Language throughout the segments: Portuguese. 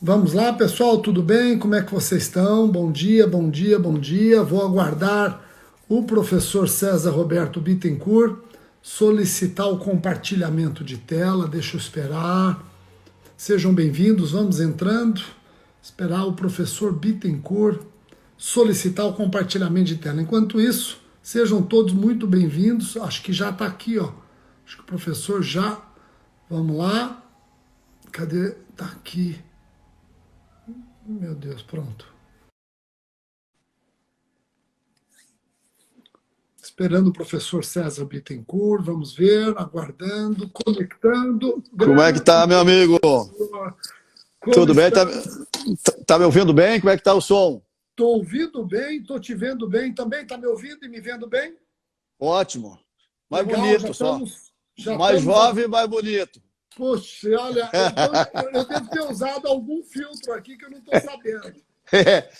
Vamos lá, pessoal, tudo bem? Como é que vocês estão? Bom dia, bom dia, bom dia. Vou aguardar o professor César Roberto Bittencourt solicitar o compartilhamento de tela. Deixa eu esperar. Sejam bem-vindos, vamos entrando. Esperar o professor Bittencourt solicitar o compartilhamento de tela. Enquanto isso, sejam todos muito bem-vindos. Acho que já está aqui, ó. Acho que o professor já. Vamos lá. Cadê? Está aqui. Meu Deus, pronto. Esperando o professor César Bittencourt, vamos ver, aguardando, conectando. Como é que tá, meu amigo? Tudo bem? Tá me ouvindo bem? Como é que tá o som? Estou ouvindo bem, estou te vendo bem também. Está me ouvindo e me vendo bem? Ótimo. Mais Legal, bonito só. Mais jovem e mais bonito. Poxa, olha, eu devo ter usado algum filtro aqui que eu não estou sabendo.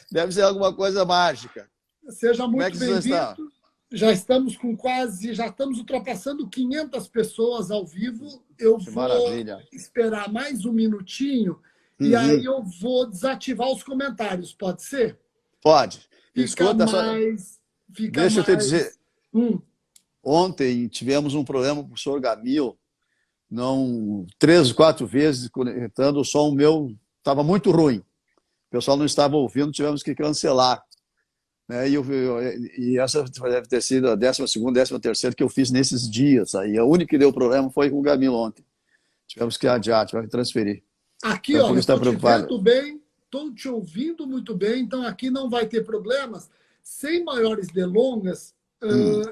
Deve ser alguma coisa mágica. Seja muito bem-vindo. Já estamos ultrapassando 500 pessoas ao vivo. Eu vou esperar mais um minutinho e aí eu vou desativar os comentários, pode ser? Pode. Deixa eu te dizer, ontem tivemos um problema com o professor Gamil, não 3, 4 vezes conectando, o som meu estava muito ruim. O pessoal não estava ouvindo, tivemos que cancelar. E essa deve ter sido a 12ª, 13ª que eu fiz nesses dias. Aí a única que deu problema foi com o Gamil ontem. Tivemos que adiar, tivemos que transferir. Aqui, olha, estou te vendo bem, estou te ouvindo muito bem, então aqui não vai ter problemas. Sem maiores delongas,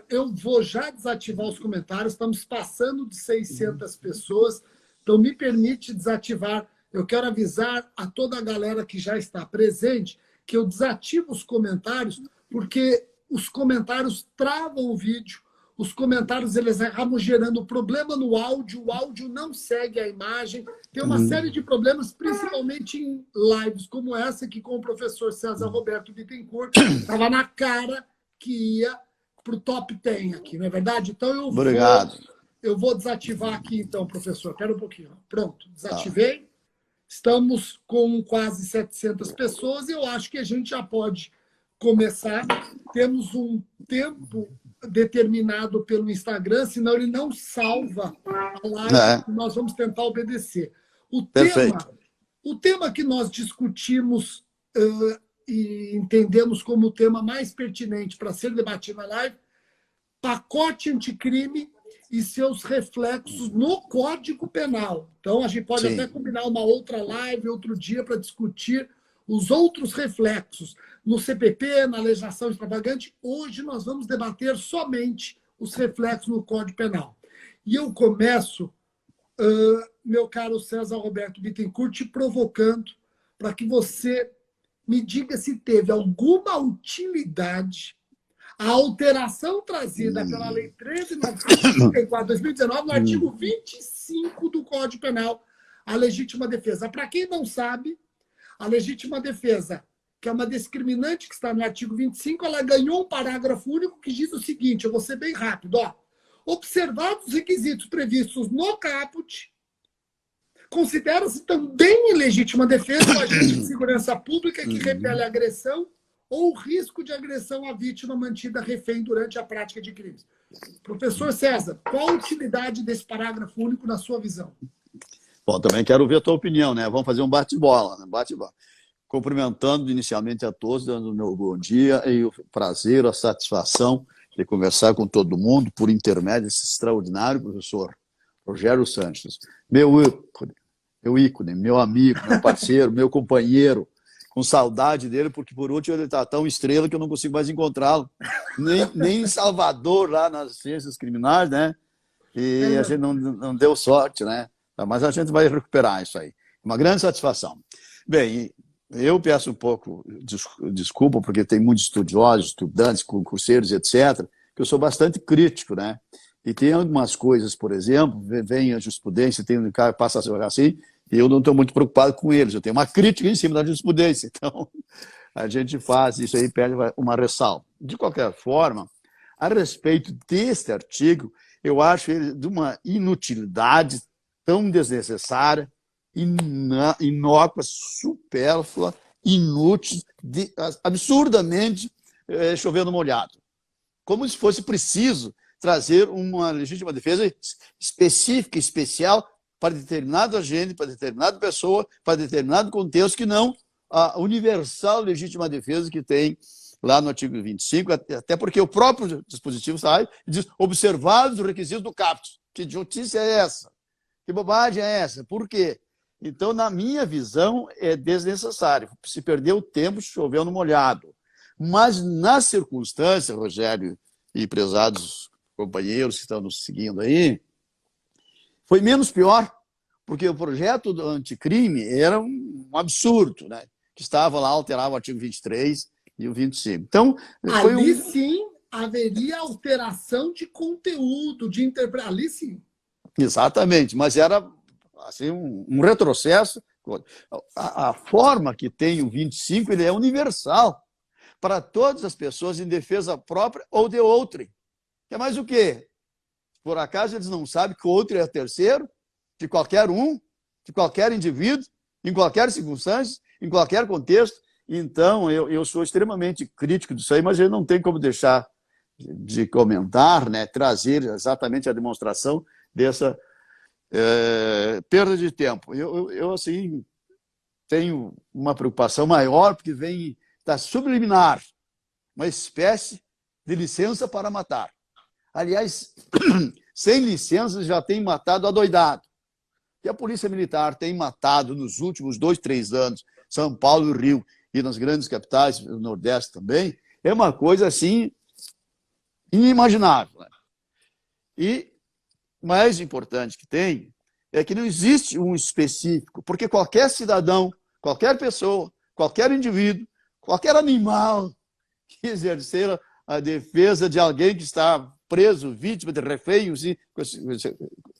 eu vou já desativar os comentários. Estamos passando de 600 pessoas, então me permite desativar. Eu quero avisar a toda a galera que já está presente que eu desativo os comentários, porque os comentários travam o vídeo, os comentários eles acabam gerando problema no áudio, o áudio não segue a imagem, tem uma série de problemas, principalmente em lives como essa aqui com o professor César Roberto Bittencourt, estava na cara que ia para o top 10 aqui, não é verdade? Então eu vou desativar aqui então, professor, espera um pouquinho. Pronto, desativei. Estamos com quase 700 pessoas e eu acho que a gente já pode começar. Temos um tempo determinado pelo Instagram, senão ele não salva a live. Nós vamos tentar obedecer. O tema que nós discutimos e entendemos como o tema mais pertinente para ser debatido na live, pacote anticrime e seus reflexos no Código Penal. Então, a gente pode até combinar uma outra live, outro dia, para discutir os outros reflexos no CPP, na legislação extravagante. Hoje nós vamos debater somente os reflexos no Código Penal. E eu começo, meu caro César Roberto Bittencourt, te provocando para que você me diga se teve alguma utilidade a alteração trazida pela Lei 13.934 de 2019, no artigo 25 do Código Penal, a legítima defesa. Para quem não sabe, a legítima defesa, que é uma discriminante que está no artigo 25, ela ganhou um parágrafo único que diz o seguinte, eu vou ser bem rápido, observados os requisitos previstos no caput, considera-se também ilegítima defesa o agente de segurança pública que repele a agressão ou o risco de agressão à vítima mantida refém durante a prática de crimes. Professor César, qual a utilidade desse parágrafo único na sua visão? Bom, também quero ouvir a tua opinião, né? Vamos fazer um bate-bola, né? Bate-bola. Cumprimentando inicialmente a todos, dando o meu bom dia e o prazer, a satisfação de conversar com todo mundo por intermédio desse extraordinário professor Rogério Sanches, meu ícone, meu amigo, meu parceiro, meu companheiro, com saudade dele, porque por último ele está tão estrela que eu não consigo mais encontrá-lo. Nem em Salvador, lá nas ciências criminais, né? E a gente não deu sorte, né? Mas a gente vai recuperar isso aí. Uma grande satisfação. Bem, eu peço um pouco desculpa, porque tem muitos estudiosos, estudantes, concurseiros, etc., que eu sou bastante crítico, né? E tem algumas coisas, por exemplo, vem a jurisprudência, tem um cara que passa a ser assim, e eu não estou muito preocupado com eles. Eu tenho uma crítica em cima da jurisprudência. Então, a gente faz isso aí, pede uma ressalva. De qualquer forma, a respeito deste artigo, eu acho ele de uma inutilidade tão desnecessária inócua, supérflua, inútil, absurdamente chovendo molhado. Como se fosse preciso trazer uma legítima defesa específica, especial, para determinado agente, para determinada pessoa, para determinado contexto, que não a universal legítima defesa que tem lá no artigo 25, até porque o próprio dispositivo sai e diz: observados os requisitos do caput. Que notícia é essa? Que bobagem é essa? Por quê? Então, na minha visão, é desnecessário. Se perdeu o tempo chovendo molhado. Mas, nas circunstâncias, Rogério e prezados companheiros que estão nos seguindo aí, foi menos pior, porque o projeto do anticrime era um absurdo, né? Que estava lá, alterava o artigo 23 e o 25. Então, foi ali sim haveria alteração de conteúdo, de interpretação. Ali sim. Exatamente, mas era assim, um retrocesso. A forma que tem o 25, ele é universal para todas as pessoas em defesa própria ou de outrem. É mais o quê? Por acaso eles não sabem que o outro é terceiro, de qualquer um, de qualquer indivíduo, em qualquer circunstância, em qualquer contexto? Então, eu sou extremamente crítico disso aí, mas eu não tenho como deixar de comentar, né, trazer exatamente a demonstração dessa perda de tempo. Eu assim, tenho uma preocupação maior, porque está subliminar uma espécie de licença para matar. Aliás, sem licença já tem matado adoidado. E a Polícia Militar tem matado nos últimos 2, 3 anos, São Paulo e Rio, e nas grandes capitais, no Nordeste também, é uma coisa assim inimaginável. Né? E mais importante que tem é que não existe um específico, porque qualquer cidadão, qualquer pessoa, qualquer indivíduo, qualquer animal que exercer a defesa de alguém que está preso, vítima de refeios e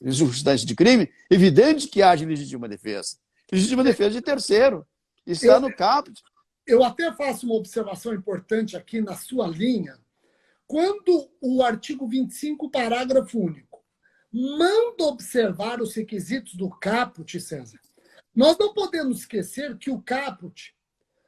injustiças de crime, evidente que haja legítima defesa. Legítima defesa de terceiro. Está no caput. Eu até faço uma observação importante aqui na sua linha. Quando o artigo 25, parágrafo único, manda observar os requisitos do caput, César, nós não podemos esquecer que o caput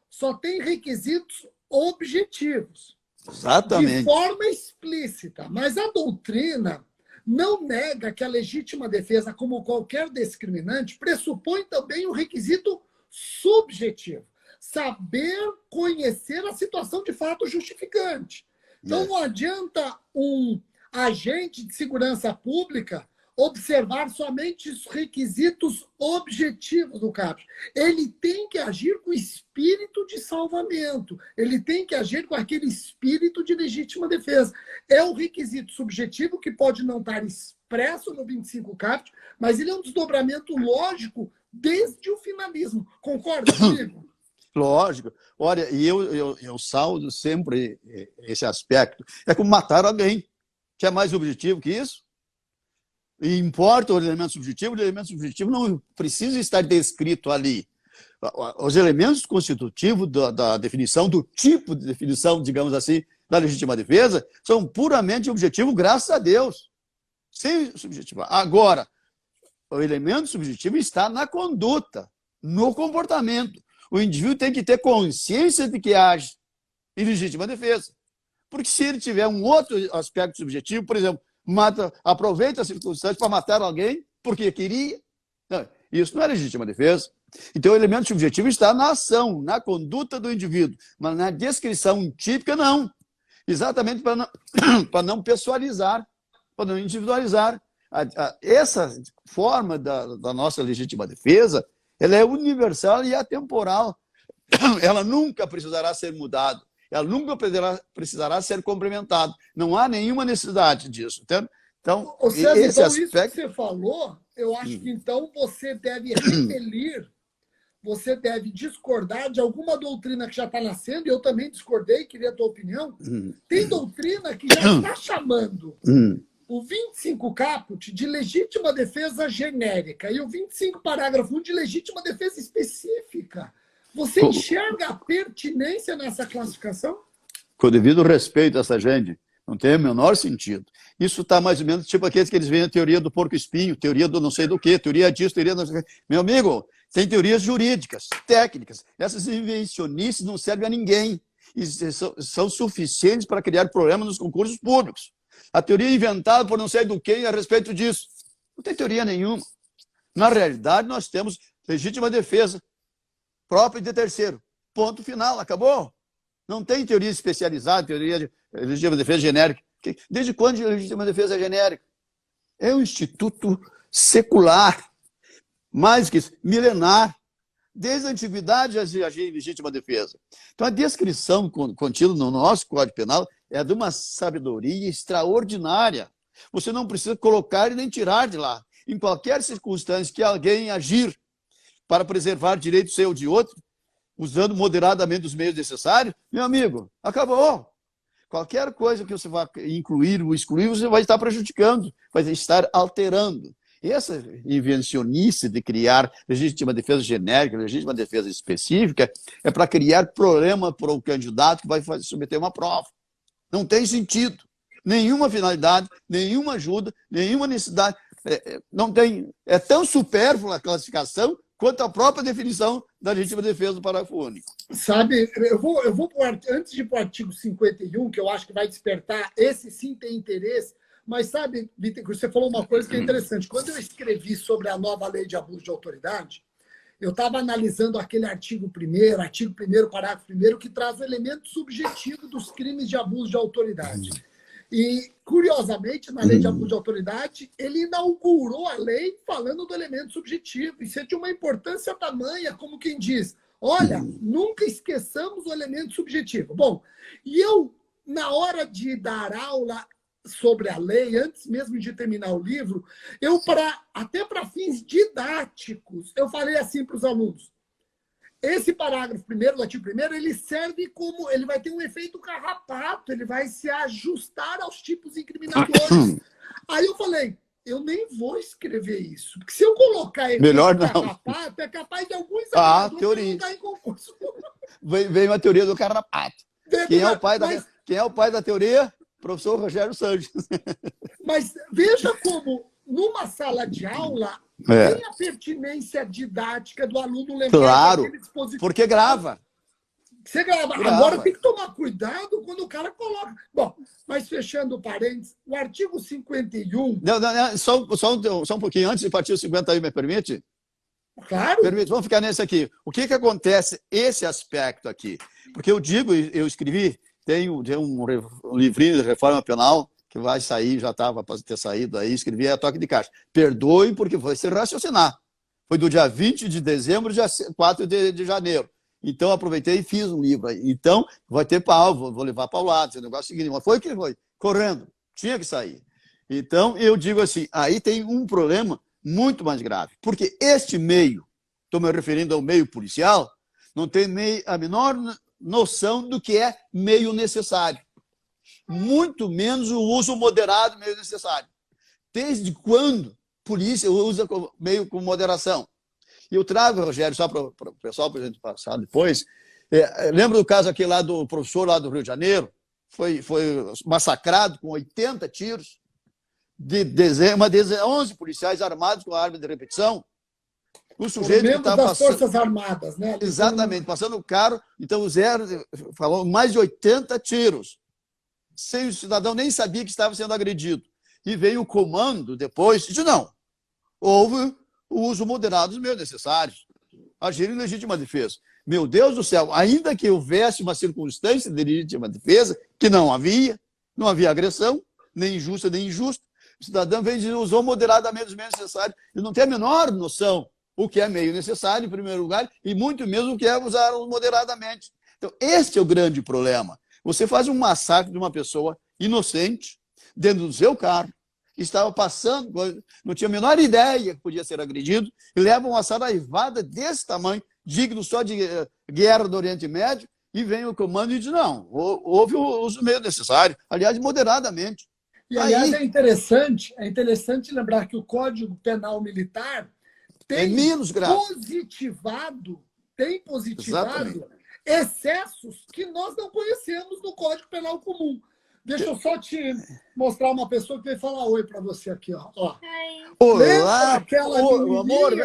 só tem requisitos objetivos. Exatamente. De forma explícita. Mas a doutrina não nega que a legítima defesa, como qualquer discriminante, pressupõe também um requisito subjetivo. Saber conhecer a situação de fato justificante. Então, não adianta um agente de segurança pública observar somente os requisitos objetivos do caput. Ele tem que agir com espírito de salvamento. Ele tem que agir com aquele espírito de legítima defesa. É um requisito subjetivo que pode não estar expresso no 25 caput, mas ele é um desdobramento lógico desde o finalismo. Concorda comigo? Lógico. Olha, e eu saldo sempre esse aspecto. É como matar alguém. Que é mais objetivo que isso? E importa o elemento subjetivo não precisa estar descrito ali. Os elementos constitutivos da definição, do tipo de definição, digamos assim, da legítima defesa, são puramente objetivos, graças a Deus. Sem subjetivar. Agora, o elemento subjetivo está na conduta, no comportamento. O indivíduo tem que ter consciência de que age em legítima defesa. Porque se ele tiver um outro aspecto subjetivo, por exemplo, aproveita a circunstância para matar alguém porque queria, não, isso não é legítima defesa. Então o elemento subjetivo está na ação, na conduta do indivíduo, mas na descrição típica não. Exatamente para não pessoalizar, para não individualizar. Essa forma da nossa legítima defesa, ela é universal e atemporal. Ela nunca precisará ser mudada. Ela nunca precisará ser complementada. Não há nenhuma necessidade disso. Então, César, esse aspecto... isso que você falou, eu acho que então você deve repelir, você deve discordar de alguma doutrina que já está nascendo, e eu também discordei, queria a tua opinião. Tem doutrina que já está chamando o 25 caput de legítima defesa genérica e o 25 parágrafo 1 de legítima defesa específica. Você enxerga a pertinência nessa classificação? Com o devido respeito a essa gente, não tem o menor sentido. Isso está mais ou menos tipo aqueles que eles veem a teoria do porco-espinho, teoria do não sei do quê, teoria disso, teoria do não sei do quê. Meu amigo, Tem teorias jurídicas, técnicas. Essas invencionices não servem a ninguém e são suficientes para criar problemas nos concursos públicos. A teoria inventada por não sei do quem a respeito disso. Não tem teoria nenhuma. Na realidade, nós temos legítima defesa própria de terceiro. Ponto final, acabou. Não tem teoria especializada, teoria de legítima defesa genérica. Desde quando a legítima defesa é genérica? É um instituto secular, mais que isso, milenar. Desde a antiguidade já agia em legítima defesa. Então, a descrição contida no nosso Código Penal é de uma sabedoria extraordinária. Você não precisa colocar e nem tirar de lá. Em qualquer circunstância que alguém agir para preservar direito seu ou de outro, usando moderadamente os meios necessários, meu amigo, acabou. Qualquer coisa que você vá incluir ou excluir, você vai estar prejudicando, vai estar alterando. Essa invencionice de criar legítima defesa genérica, legítima defesa específica, é para criar problema para o candidato que vai submeter uma prova. Não tem sentido. Nenhuma finalidade, nenhuma ajuda, nenhuma necessidade. Não tem, é tão supérflua a classificação quanto a própria definição da legítima defesa do parágrafo único. Sabe, eu vou antes de ir para o artigo 51, que eu acho que vai despertar, esse sim tem interesse. Mas sabe, Bittencourt, você falou uma coisa que é interessante. Quando eu escrevi sobre a nova lei de abuso de autoridade, eu estava analisando aquele artigo 1º, parágrafo 1º, que traz o elemento subjetivo dos crimes de abuso de autoridade. E, curiosamente, na lei de abuso de autoridade, ele inaugurou a lei falando do elemento subjetivo. Isso é de uma importância tamanha, como quem diz, olha, nunca esqueçamos o elemento subjetivo. Bom, e eu, na hora de dar aula sobre a lei, antes mesmo de terminar o livro, até para fins didáticos, eu falei assim para os alunos, esse parágrafo 1º, do artigo 1º, ele serve como, ele vai ter um efeito carrapato, ele vai se ajustar aos tipos incriminatórios. Aí eu falei, eu nem vou escrever isso, porque se eu colocar efeito carrapato, é capaz de alguns teoria. colocar em concurso. Vem uma teoria do carrapato. Quem é o pai da teoria? Professor Rogério Sanches. Mas veja como, numa sala de aula, tem a pertinência didática do aluno lembrar. Claro, porque grava. Você grava. Agora tem que tomar cuidado quando o cara coloca. Bom, mas fechando o parênteses, o artigo 51... Não, só um pouquinho, antes de partir o 51, me permite? Claro. Permite, vamos ficar nesse aqui. O que acontece, esse aspecto aqui? Porque eu escrevi, tem um livrinho de reforma penal que vai sair, já estava para ter saído aí, escrevi a toque de caixa. Perdoe porque foi se raciocinar. Foi do dia 20 de dezembro, dia 4 de janeiro. Então, aproveitei e fiz um livro aí. Então, vai ter pau, vou levar para o lado, esse negócio seguinte. Mas foi que foi, correndo, tinha que sair. Então, eu digo assim, aí tem um problema muito mais grave. Porque este meio, estou me referindo ao meio policial, não tem a menor noção do que é meio necessário. Muito menos o uso moderado do meio necessário. Desde quando a polícia usa meio com moderação? E eu trago, Rogério, só para o pessoal, para a gente passar depois, lembra do caso aquele lá do professor lá do Rio de Janeiro? Foi massacrado com 80 tiros, 11 policiais armados com arma de repetição. O sujeito que estava passando... Forças Armadas, né? Exatamente, passando o carro, então o Zero falou mais de 80 tiros. Sem o cidadão nem sabia que estava sendo agredido. E veio o comando depois, disse, não, houve o uso moderado dos meios necessários, agir em legítima defesa. Meu Deus do céu, ainda que houvesse uma circunstância de legítima defesa, que não havia agressão, nem injusta nem injusta, o cidadão veio e usou moderadamente os meios necessários e não tem a menor noção o que é meio necessário, em primeiro lugar, e muito menos o que é usar moderadamente. Então, este é o grande problema. Você faz um massacre de uma pessoa inocente, dentro do seu carro, que estava passando, não tinha a menor ideia que podia ser agredido, e leva uma saraivada desse tamanho, digno só de guerra do Oriente Médio, e vem o comando e diz, não, houve o uso meio necessário, aliás, moderadamente. E, aliás, é interessante lembrar que o Código Penal Militar tem positivado Exatamente. excessos que nós não conhecemos no Código Penal comum. Deixa eu só te mostrar uma pessoa que veio falar oi para você aqui, ó. Olá,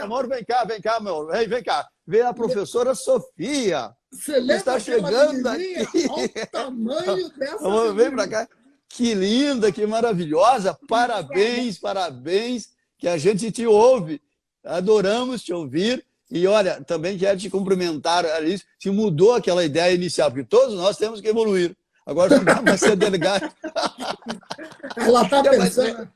amor, vem cá, meu. Vem cá. Vem a professora Sofia. Você lembra está chegando aqui. Olha o tamanho dessa Vamos, vem para cá. Que linda, que maravilhosa. Parabéns, parabéns, que a gente te ouve. Adoramos te ouvir. E olha, também quero te cumprimentar, Alice, se mudou aquela ideia inicial, porque todos nós temos que evoluir. Agora não dá para ser delegado. Ela está pensando,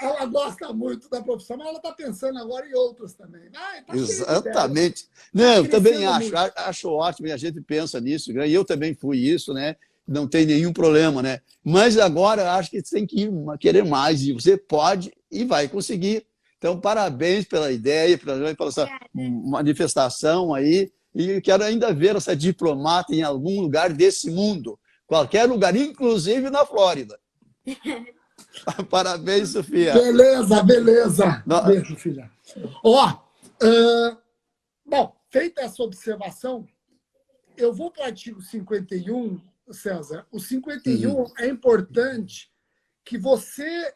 ela gosta muito da profissão, mas ela está pensando agora em outros também. Tá exatamente. Não, também acho ótimo, e a gente pensa nisso, e eu também fui isso, né? Não tem nenhum problema, né? Mas agora acho que você tem que querer mais, e você pode e vai conseguir. Então, parabéns pela ideia, pela essa manifestação aí, e quero ainda ver essa diplomata em algum lugar desse mundo, qualquer lugar, inclusive na Flórida. Parabéns, Sofia. Beleza. Beijo, filha. Bom, feita essa observação, eu vou para o artigo 51, César. O 51 é importante que você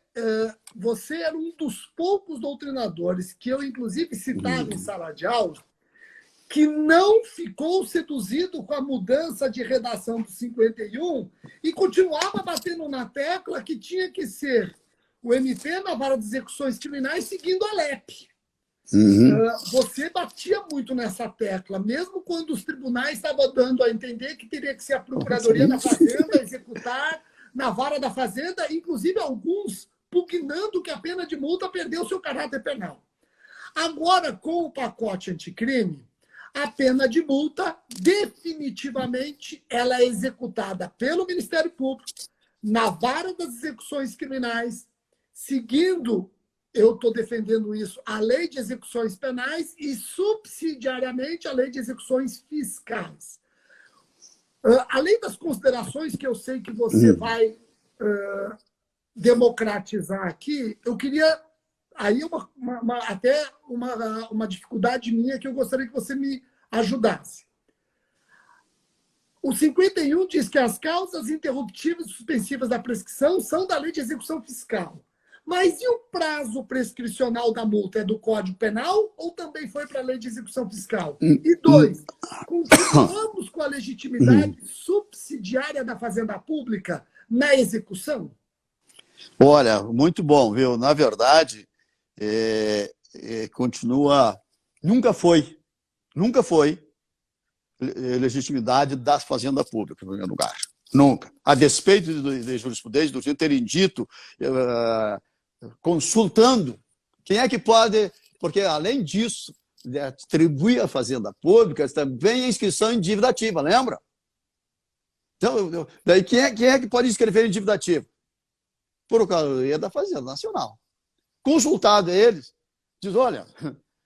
era um dos poucos doutrinadores que eu, inclusive, citava em sala de aula, que não ficou seduzido com a mudança de redação do 51 e continuava batendo na tecla que tinha que ser o MP na vara de execuções criminais seguindo a LEP. Você batia muito nessa tecla, mesmo quando os tribunais estavam dando a entender que teria que ser a Procuradoria da Fazenda executar na vara da Fazenda, inclusive alguns pugnando que a pena de multa perdeu seu caráter penal. Agora, com o pacote anticrime, a pena de multa, definitivamente, ela é executada pelo Ministério Público, na vara das execuções criminais, seguindo, eu estou defendendo isso, a lei de execuções penais e, subsidiariamente, a lei de execuções fiscais. Além das considerações que eu sei que você vai democratizar aqui, eu queria... Aí até uma dificuldade minha que eu gostaria que você me ajudasse. O 51 diz que as causas interruptivas e suspensivas da prescrição são da lei de execução fiscal. Mas e o prazo prescricional da multa? É do Código Penal ou também foi para a lei de execução fiscal? E 2, continuamos com a legitimidade subsidiária da Fazenda Pública na execução? Olha, muito bom, viu? Na verdade, continua... Nunca foi legitimidade da Fazenda Pública, em primeiro lugar. Nunca. A despeito de jurisprudência do Rio terem dito, consultando, quem é que pode... Porque, além disso, de atribuir à Fazenda Pública, também a inscrição em dívida ativa, lembra? Então, daí quem é que pode inscrever em dívida ativa? Procuradoria da Fazenda Nacional. Consultado eles, diz, olha,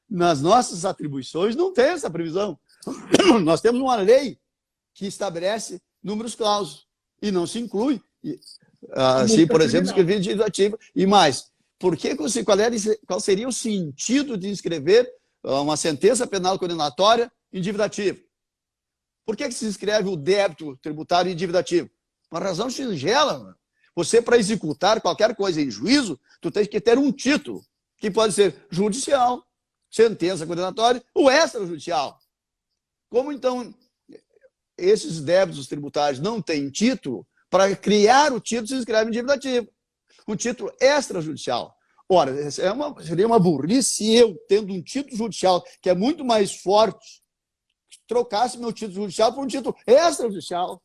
nas nossas atribuições não tem essa previsão. Nós temos uma lei que estabelece números clausos e não se inclui, assim, por exemplo, escrever em dívida ativa. E mais, qual seria o sentido de inscrever uma sentença penal condenatória em dívida ativa? Por que se inscreve o débito tributário em dívida ativa? Uma razão singela, mano. Você, para executar qualquer coisa em juízo, tu tem que ter um título, que pode ser judicial, sentença condenatória ou extrajudicial. Como, então, esses débitos tributários não têm título, para criar o título se inscreve em dívida ativa. Um título extrajudicial. Ora, seria uma burrice eu, tendo um título judicial que é muito mais forte, trocasse meu título judicial por um título extrajudicial,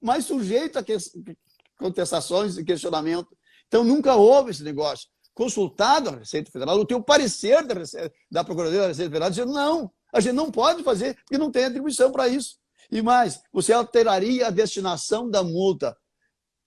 mais sujeito a contestações e questionamento. Então, nunca houve esse negócio. Consultado a Receita Federal, eu tenho o parecer da Procuradoria da Receita Federal dizendo não, a gente não pode fazer, porque não tem atribuição para isso. E mais, você alteraria a destinação da multa,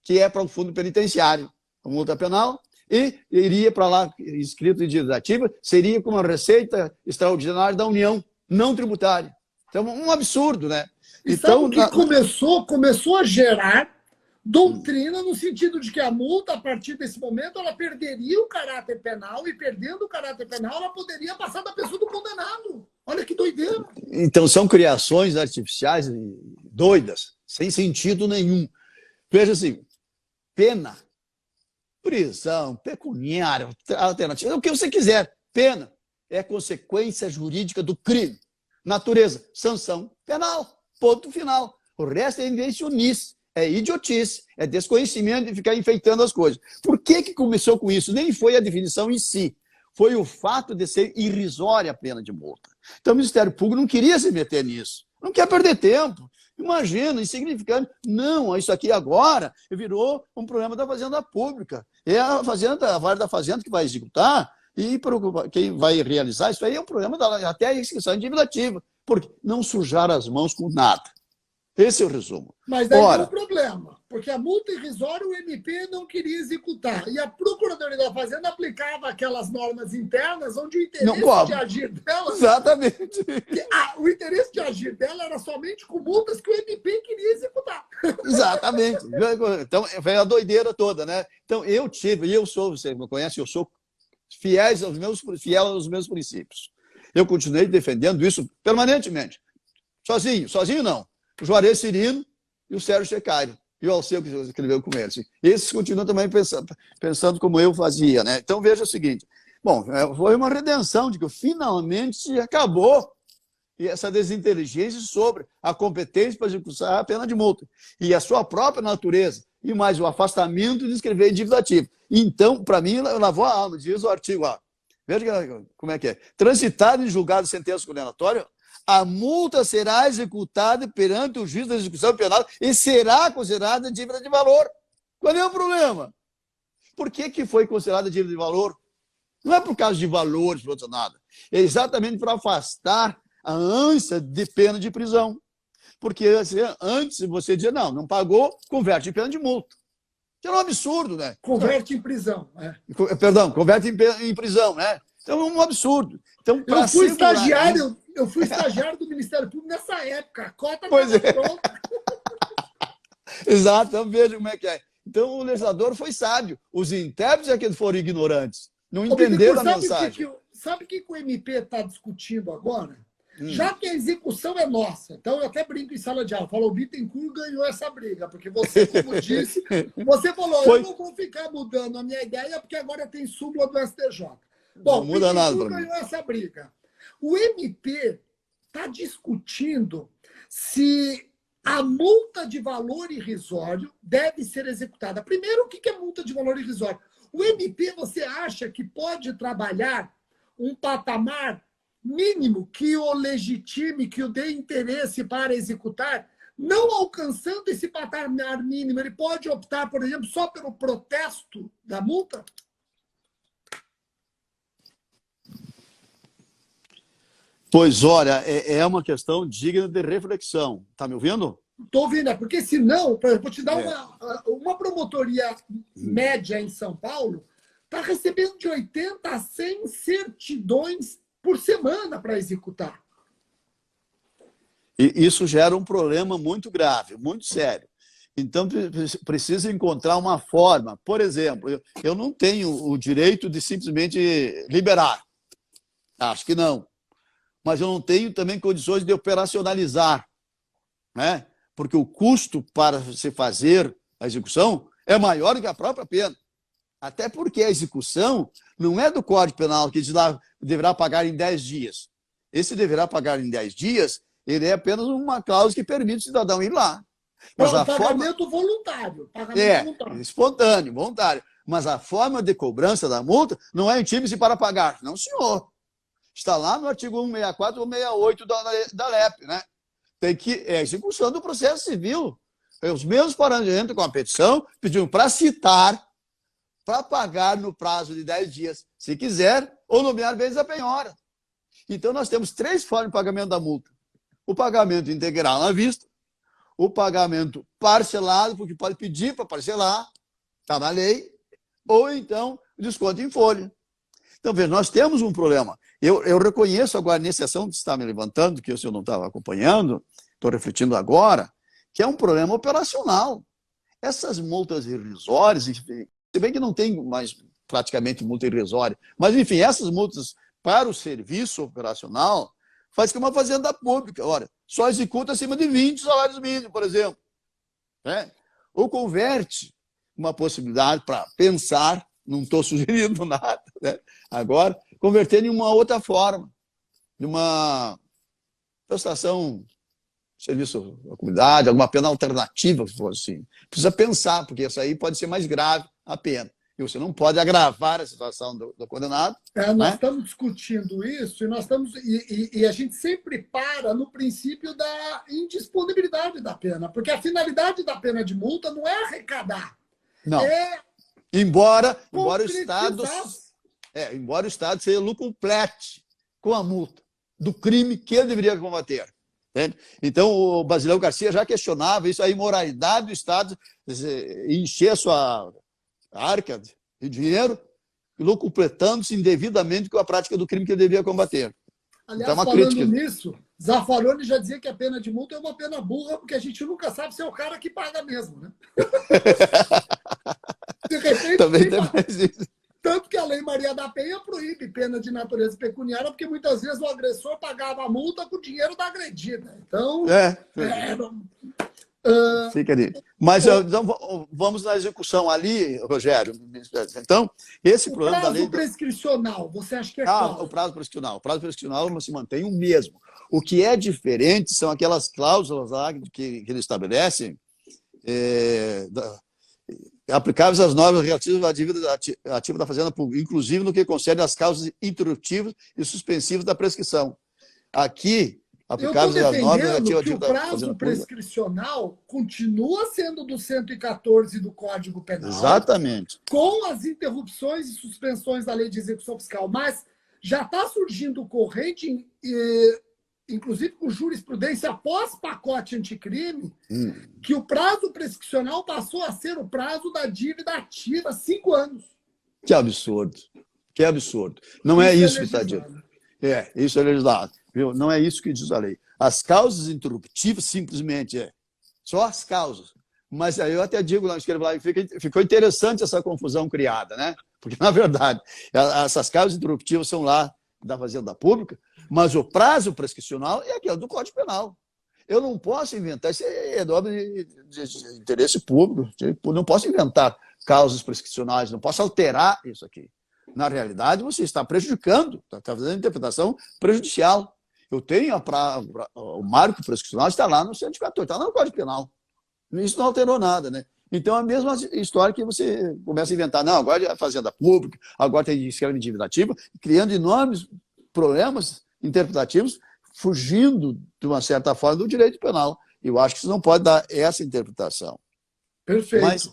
que é para o fundo penitenciário, a multa penal, e iria para lá, escrito em dívida ativa, seria como uma receita extraordinária da União, não tributária. Então, um absurdo, né? Então, que começou a gerar doutrina no sentido de que a multa, a partir desse momento, ela perderia o caráter penal e, perdendo o caráter penal, ela poderia passar da pessoa do condenado. Olha que doideira. Então, são criações artificiais doidas, sem sentido nenhum. Veja assim, pena, prisão, pecuniária, alternativa, o que você quiser. Pena é consequência jurídica do crime. Natureza, sanção penal. Ponto final. O resto é invencionice, é idiotice, é desconhecimento de ficar enfeitando as coisas. Por que começou com isso? Nem foi a definição em si. Foi o fato de ser irrisória a pena de multa. Então o Ministério Público não queria se meter nisso. Não quer perder tempo. Imagina, insignificante. Não, isso aqui agora virou um problema da Fazenda Pública. É a Vara da Fazenda que vai executar e quem vai realizar isso aí é um problema até a inscrição indenizativa, porque não sujar as mãos com nada. Esse é o resumo. Mas daí tem um problema, porque a multa irrisória o MP não queria executar. E a Procuradoria da Fazenda aplicava aquelas normas internas onde o interesse de agir dela... Exatamente. O interesse de agir dela era somente com multas que o MP queria executar. Exatamente. Então, foi a doideira toda, né? Então, você me conhece, eu sou fiel aos meus princípios. Eu continuei defendendo isso permanentemente. Sozinho não. O Juarez Cirino e o Sérgio Checairo. E o Alceu, que escreveu com ele. Assim. Esses continuam também pensando como eu fazia. Né? Então, veja o seguinte. Bom, foi uma redenção de que finalmente acabou essa desinteligência sobre a competência para executar a pena de multa. E a sua própria natureza. E mais o afastamento de escrever dívida ativa. Então, para mim, lavou a alma. Diz o artigo A. Veja como é que é. Transitado em julgado de sentença condenatória, a multa será executada perante o juiz da execução penal e será considerada dívida de valor. Qual é o problema? Por que foi considerada dívida de valor? Não é por causa de valores, por outro nada. É exatamente para afastar a ânsia de pena de prisão. Porque antes você dizia, não pagou, converte em pena de multa. Que é um absurdo, né? Converte em prisão. Perdão, converte em prisão, né? Então é um absurdo. Então, eu fui estagiário do Ministério Público nessa época. A cota pois estava pronta. Exato, então veja como é que é. Então o legislador foi sábio. Os intérpretes é que foram ignorantes. Não entenderam a mensagem. Sabe o que o MP está discutindo agora? Já que a execução é nossa, então eu até brinco em sala de aula, falo, o Bittencourt ganhou essa briga, porque você, como disse, você falou, eu não vou ficar mudando a minha ideia, porque agora tem súmula do STJ. Bom, não muda nada. O ganhou essa briga. O MP está discutindo se a multa de valor irrisório deve ser executada. Primeiro, o que é multa de valor irrisório? O MP, você acha que pode trabalhar um patamar mínimo que o legitime, que o dê interesse para executar? Não alcançando esse patamar mínimo, ele pode optar, por exemplo, só pelo protesto da multa? Pois, olha, é uma questão digna de reflexão. Está me ouvindo? Estou ouvindo, porque senão, vou te dar uma promotoria média em São Paulo, está recebendo de 80 a 100 certidões por semana para executar. E isso gera um problema muito grave, muito sério. Então, precisa encontrar uma forma. Por exemplo, eu não tenho o direito de simplesmente liberar. Acho que não. Mas eu não tenho também condições de operacionalizar, né? Porque o custo para se fazer a execução é maior do que a própria pena. Até porque a execução não é do Código Penal, que diz lá deverá pagar em 10 dias. Esse deverá pagar em 10 dias, ele é apenas uma cláusula que permite o cidadão ir lá. Mas pagamento voluntário. Espontâneo, voluntário. Mas a forma de cobrança da multa não é intime-se para pagar. Não, senhor. Está lá no artigo 164 ou 168 da LEP, né? Tem que a execução do processo civil. Os mesmos parâmetros entram com a petição, pediram para citar, para pagar no prazo de 10 dias, se quiser, ou nomear vezes a penhora. Então, nós temos 3 formas de pagamento da multa. O pagamento integral à vista, o pagamento parcelado, porque pode pedir para parcelar, está na lei, ou então o desconto em folha. Então, veja, nós temos um problema. Eu reconheço agora, nessa ação que você está me levantando, que eu não estava acompanhando, estou refletindo agora, que é um problema operacional. Essas multas irrisórias, enfim, se bem que não tem mais praticamente multa irrisória, mas, enfim, essas multas para o serviço operacional faz que uma fazenda pública, olha, só executa acima de 20 salários mínimos, por exemplo. Né? Ou converte uma possibilidade para pensar, não estou sugerindo nada, né? Agora, converter em uma outra forma, de uma prestação de serviço à comunidade, alguma pena alternativa, se for assim. Precisa pensar, porque isso aí pode ser mais grave a pena. E você não pode agravar a situação do condenado. Nós estamos discutindo isso e a gente sempre para no princípio da indisponibilidade da pena, porque a finalidade da pena de multa não é arrecadar. Não. Embora o Estado seja lucruplético com a multa do crime que ele deveria combater. Entende? Então, o Basileu Garcia já questionava isso, a imoralidade do Estado encher a sua arca de dinheiro, lucupletando-se indevidamente com a prática do crime que ele devia combater. Aliás, então, falando nisso, Zaffaroni já dizia que a pena de multa é uma pena burra, porque a gente nunca sabe se é o cara que paga mesmo, né? De repente, também tem mais isso. Tanto que a Lei Maria da Penha proíbe pena de natureza pecuniária, porque muitas vezes o agressor pagava a multa com o dinheiro da agredida. Então, fica ali. Mas então, vamos na execução ali, Rogério. Então, esse problema da lei... O prazo prescricional, você acha que é qual? O prazo prescricional. O prazo prescricional se mantém o mesmo. O que é diferente são aquelas cláusulas lá que ele estabelece, aplicáveis às normas relativas à dívida ativa da Fazenda Pública, inclusive no que concerne às causas interruptivas e suspensivas da prescrição. Aqui, aplicáveis às normas relativas à dívida da Fazenda Pública. O prazo prescricional continua sendo do 114 do Código Penal. Exatamente. Com as interrupções e suspensões da Lei de Execução Fiscal, mas já está surgindo corrente, inclusive com jurisprudência após pacote anticrime, que o prazo prescricional passou a ser o prazo da dívida ativa, 5 anos. Que absurdo. Que absurdo. Não é isso que está dito. Isso é legislado. Viu? Não é isso que diz a lei. As causas interruptivas, simplesmente, só as causas. Mas aí eu até digo, escrevo lá, ficou interessante essa confusão criada, né? Porque, na verdade, essas causas interruptivas são lá da Fazenda Pública, mas o prazo prescricional é aquele do Código Penal. Eu não posso inventar, isso é de interesse público, não posso inventar causas prescricionais, não posso alterar isso aqui. Na realidade, você está prejudicando, está fazendo interpretação prejudicial. Eu tenho o marco prescricional, está lá no 114, está lá no Código Penal. Isso não alterou nada, né? Então, é a mesma história que você começa a inventar. Não, agora é a Fazenda Pública, agora tem esquema de dívida ativa, criando enormes problemas interpretativos, fugindo, de uma certa forma, do direito penal. Eu acho que você não pode dar essa interpretação. Perfeito. Mas,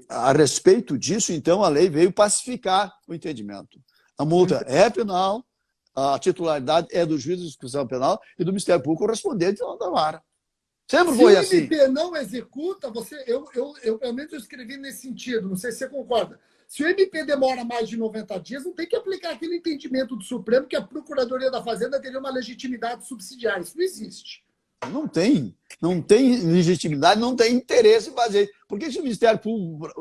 a respeito disso, então, a lei veio pacificar o entendimento. A multa é penal, a titularidade é do juiz de execução penal e do Ministério Público correspondente da vara. Sempre foi assim. Se o MP não executa, eu pelo menos eu escrevi nesse sentido, não sei se você concorda. Se o MP demora mais de 90 dias, não tem que aplicar aquele entendimento do Supremo que a Procuradoria da Fazenda teria uma legitimidade subsidiária. Isso não existe. Não tem legitimidade, não tem interesse em fazer. Por que se o Ministério Público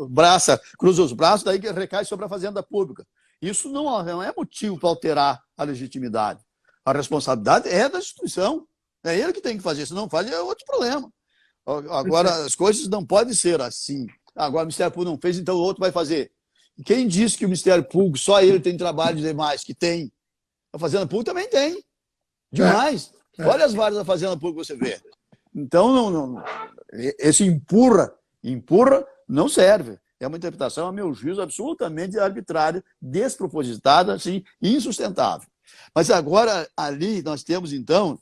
cruza os braços, daí que recai sobre a Fazenda Pública? Isso não é motivo para alterar a legitimidade. A responsabilidade é da instituição. É ele que tem que fazer. Se não faz, é outro problema. Agora, as coisas não podem ser assim. Agora, o Ministério Público não fez, então o outro vai fazer. E quem disse que o Ministério Público, só ele tem trabalho demais? Que tem. A Fazenda Pública também tem. Demais. Olha as varas da Fazenda Pública que você vê. Então, esse empurra não serve. É uma interpretação, a meu juízo, absolutamente arbitrária, despropositada, assim, insustentável. Mas agora, ali, nós temos, então,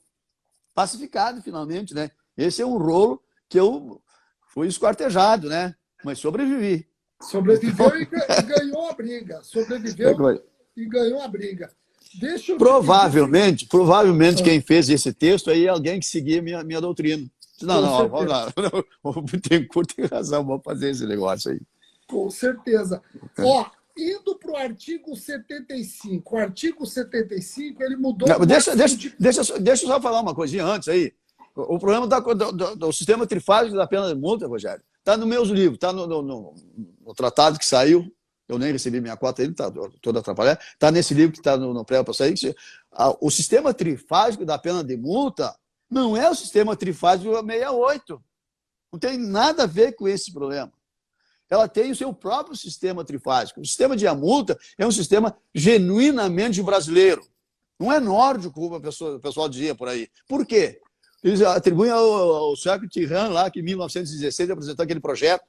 pacificado, finalmente, né? Esse é um rolo que eu fui esquartejado, né? Mas sobrevivi. Sobreviveu e ganhou a briga. Sobreviveu e ganhou a briga. Provavelmente, quem fez esse texto aí é alguém que seguia minha doutrina. Não, vamos lá. O Bittencourt tem razão, vamos fazer esse negócio aí. Com certeza. Indo para o artigo 75. O artigo 75, ele mudou... Não, deixa eu só falar uma coisinha antes aí. O problema do sistema trifásico da pena de multa, Rogério, está nos meus livros, está no tratado que saiu. Eu nem recebi minha cota ainda, está toda atrapalhada. Está nesse livro que está no pré para sair. O sistema trifásico da pena de multa não é o sistema trifásico 68. Não tem nada a ver com esse problema. ela tem o seu próprio sistema trifásico. O sistema de multa é um sistema genuinamente brasileiro. Não é nórdico, como o pessoal dizia por aí. Por quê? Eles atribuem ao Jacques Tirran, lá, que em 1916 apresentou aquele projeto.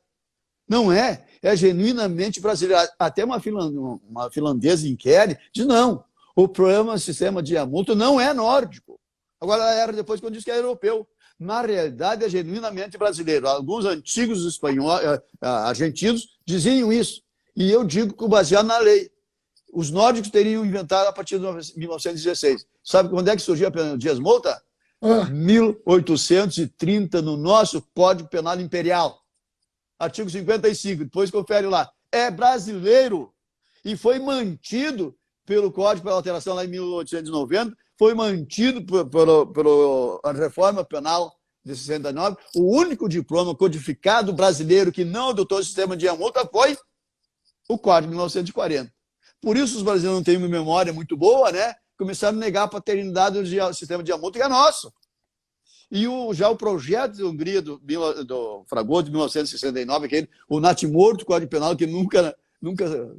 Não é. É genuinamente brasileiro. Até uma finlandesa inquere, diz não. O problema do sistema de multa não é nórdico. Agora era depois quando diz que é europeu. Na realidade, é genuinamente brasileiro. Alguns antigos espanhóis, argentinos diziam isso. E eu digo que baseado na lei. Os nórdicos teriam inventado a partir de 1916. Sabe quando é que surgiu a pena de multa? 1830, no nosso Código Penal Imperial. Artigo 55, depois confere lá. É brasileiro e foi mantido pelo Código, pela alteração lá em 1890, foi mantido pela reforma penal de 69. O único diploma codificado brasileiro que não adotou o sistema de multa foi o Código de 1940. Por isso os brasileiros não têm uma memória muito boa, né? Começaram a negar a paternidade do sistema de multa, que é nosso. E já o projeto de Hungria do Fragoso, de 1969, aquele, o natimorto, Código Penal, que nunca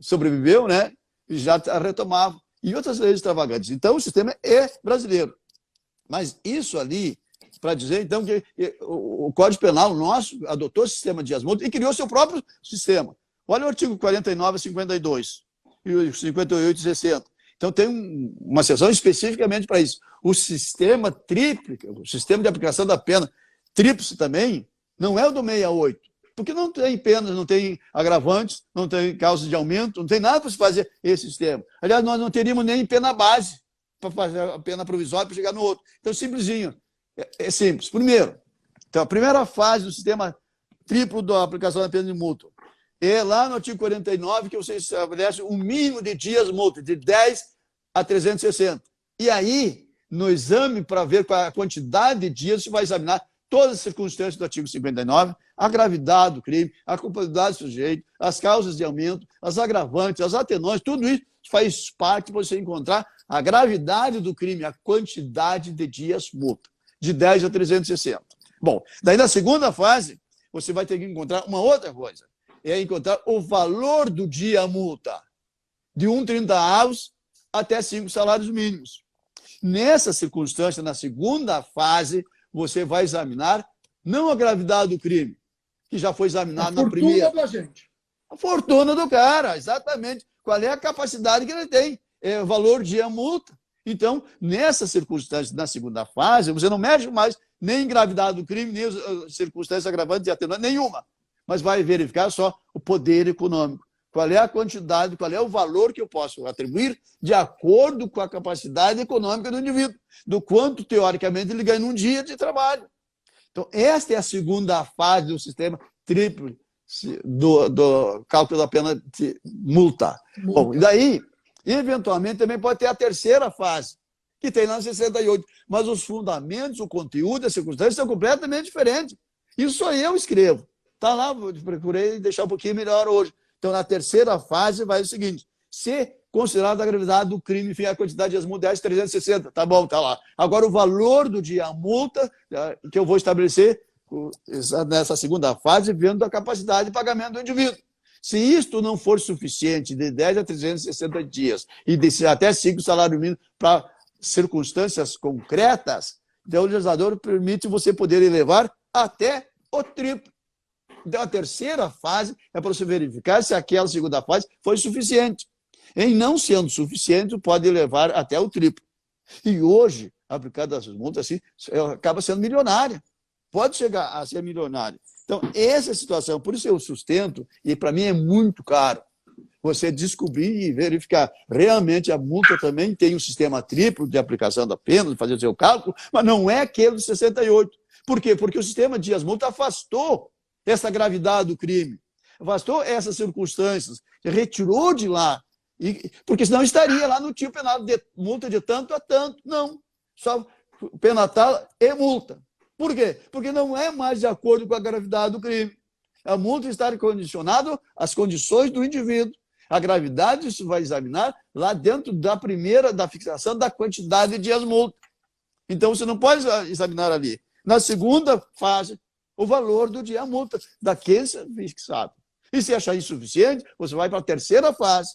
sobreviveu, né? E já retomava. E outras leis extravagantes. Então, o sistema é brasileiro. Mas isso ali, para dizer, então, que o Código Penal nosso adotou o sistema de multas e criou seu próprio sistema. Olha o artigo 49 a 52, e o 58 e 60. Então, tem uma seção especificamente para isso. O sistema tríplice, o sistema de aplicação da pena tríplice também, não é o do 68, porque não tem penas, não tem agravantes, não tem causas de aumento, não tem nada para se fazer esse sistema. Aliás, nós não teríamos nem pena base para fazer a pena provisória para chegar no outro. Então, simplesinho. É simples. Primeiro, então, a primeira fase do sistema triplo da aplicação da pena de multa é lá no artigo 49 que você estabelece um mínimo de dias multa, de 10 a 360. E aí, no exame, para ver qual é a quantidade de dias, você vai examinar todas as circunstâncias do artigo 59, a gravidade do crime, a culpabilidade do sujeito, as causas de aumento, as agravantes, as atenuantes, tudo isso faz parte para você encontrar a gravidade do crime, a quantidade de dias multa, de 10 a 360. Bom, daí na segunda fase, você vai ter que encontrar uma outra coisa, é encontrar o valor do dia multa, de 1,30 avos até 5 salários mínimos. Nessa circunstância, na segunda fase, você vai examinar não a gravidade do crime, que já foi examinado na primeira. A fortuna da gente. A fortuna do cara, exatamente. Qual é a capacidade que ele tem? É o valor de multa. Então, nessa circunstância, na segunda fase, você não mexe mais nem em gravidade do crime, nem as circunstâncias agravantes e atenuantes, nenhuma. Mas vai verificar só o poder econômico. Qual é a quantidade, qual é o valor que eu posso atribuir de acordo com a capacidade econômica do indivíduo, do quanto, teoricamente, ele ganha num dia de trabalho. Então, esta é a segunda fase do sistema triplo do cálculo da pena de multa. Bom, e daí, eventualmente, também pode ter a terceira fase, que tem lá no 68. Mas os fundamentos, o conteúdo, as circunstâncias são completamente diferentes. Isso só eu escrevo. Está lá, procurei deixar um pouquinho melhor hoje. Então, na terceira fase, vai o seguinte: se considerada a gravidade do crime, enfim, a quantidade de multas, 360, tá bom, tá lá. Agora, o valor do dia a multa, que eu vou estabelecer nessa segunda fase, vendo a capacidade de pagamento do indivíduo. Se isto não for suficiente, de 10 a 360 dias, e de até 5 salários mínimos para circunstâncias concretas, então o legislador permite você poder elevar até o triplo. Então, a terceira fase é para você verificar se aquela segunda fase foi suficiente. Em não sendo suficiente, pode levar até o triplo. E hoje, aplicado essas multas, assim, acaba sendo milionária. Pode chegar a ser milionária. Então, essa é a situação. Por isso eu sustento, e para mim é muito caro, você descobrir e verificar. Realmente a multa também tem um sistema triplo de aplicação da pena, de fazer o seu cálculo, mas não é aquele de 68. Por quê? Porque o sistema de multas afastou essa gravidade do crime, afastou essas circunstâncias, retirou de lá, porque senão estaria lá no tipo penal de multa de tanto a tanto. Não, só pena tal e multa. Por quê? Porque não é mais de acordo com a gravidade do crime. A multa está condicionada às condições do indivíduo. A gravidade isso vai examinar lá dentro da fixação da quantidade de dias multa. Então, você não pode examinar ali. Na segunda fase, o valor do dia multa, daquele fixado. E se achar insuficiente, você vai para a terceira fase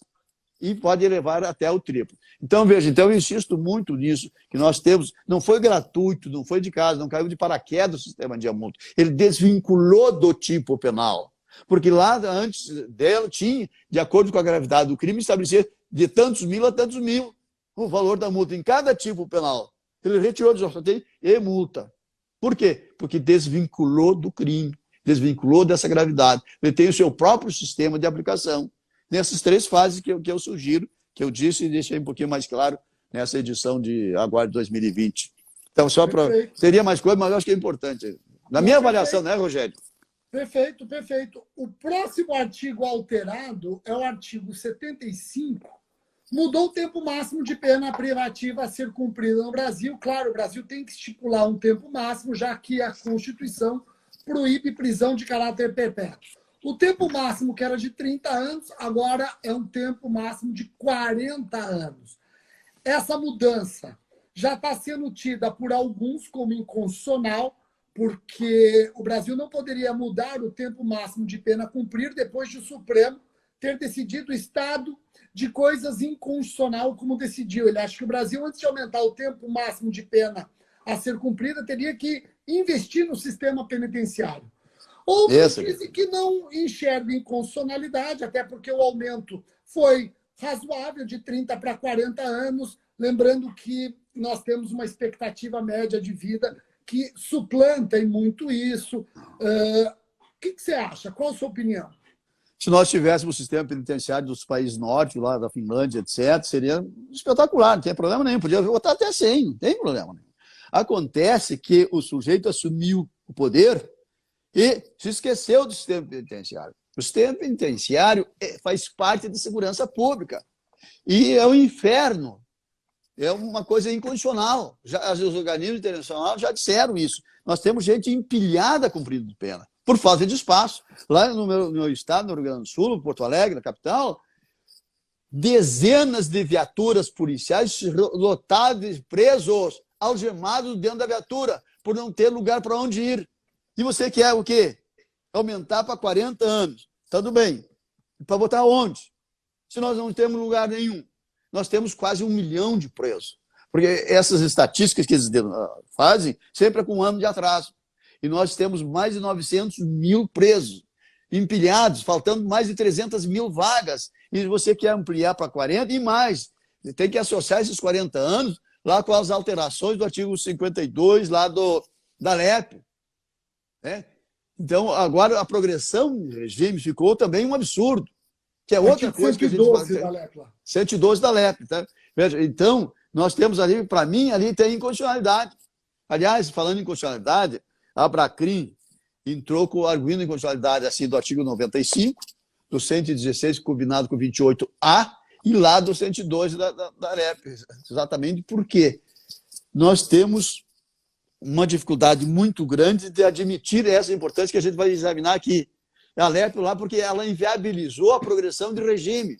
e pode levar até o triplo. Então, veja, então eu insisto muito nisso, que nós temos, não foi gratuito, não foi de casa, não caiu de paraquedas o sistema de multa. Ele desvinculou do tipo penal. Porque lá, antes dela, tinha, de acordo com a gravidade do crime, estabelecer de tantos mil a tantos mil o valor da multa em cada tipo penal. Ele retirou do sorteio e multa. Por quê? Porque desvinculou do crime, desvinculou dessa gravidade. Ele tem o seu próprio sistema de aplicação. Nessas três fases que eu sugiro, que eu disse e deixei um pouquinho mais claro nessa edição de agora de 2020. Então, só para... Teria mais coisa, mas eu acho que é importante. Na minha avaliação, né, Rogério? Perfeito, perfeito. O próximo artigo alterado é o artigo 75. Mudou o tempo máximo de pena privativa a ser cumprida no Brasil. Claro, o Brasil tem que estipular um tempo máximo, já que a Constituição proíbe prisão de caráter perpétuo. O tempo máximo, que era de 30 anos, agora é um tempo máximo de 40 anos. Essa mudança já está sendo tida por alguns como inconstitucional, porque o Brasil não poderia mudar o tempo máximo de pena a cumprir depois de o Supremo ter decidido o estado de coisas inconstitucional como decidiu. Ele acha que o Brasil, antes de aumentar o tempo máximo de pena a ser cumprida, teria que investir no sistema penitenciário. Outros dizem que não enxergam inconstitucionalidade, até porque o aumento foi razoável, de 30 para 40 anos, lembrando que nós temos uma expectativa média de vida que suplanta em muito isso. O que você acha? Qual a sua opinião? Se nós tivéssemos o sistema penitenciário dos países nórdicos, lá da Finlândia, etc., seria espetacular, não tem problema nenhum, podia votar até 100, não tem problema nenhum. Acontece que o sujeito assumiu o poder e se esqueceu do sistema penitenciário. O sistema penitenciário faz parte da segurança pública e é um inferno, é uma coisa incondicional. Os organismos internacionais já disseram isso. Nós temos gente empilhada cumprindo pena, por falta de espaço. Lá no meu estado, no Rio Grande do Sul, Porto Alegre, na capital, dezenas de viaturas policiais lotadas de presos, algemados dentro da viatura, por não ter lugar para onde ir. E você quer o quê? Aumentar para 40 anos. Tudo bem. Para botar onde? Se nós não temos lugar nenhum. Nós temos quase 1 milhão de presos. Porque essas estatísticas que eles fazem sempre é com um ano de atraso. E nós temos mais de 900 mil presos, empilhados, faltando mais de 300 mil vagas. E você quer ampliar para 40 e mais. Você tem que associar esses 40 anos lá com as alterações do artigo 52 lá da LEP. Então, agora a progressão do regime ficou também um absurdo, que é outra coisa que a gente faz. 112 da LEP. Tá? Veja, então, nós temos ali, para mim, ali tem inconstitucionalidade. Aliás, falando em inconstitucionalidade, a Abracrim entrou com o arguindo inconstitucionalidade assim, do artigo 95, do 116, combinado com 28A, e lá do 112 da LEP. Exatamente por quê? Nós temos uma dificuldade muito grande de admitir essa importância que a gente vai examinar aqui. A LEP lá porque ela inviabilizou a progressão de regime.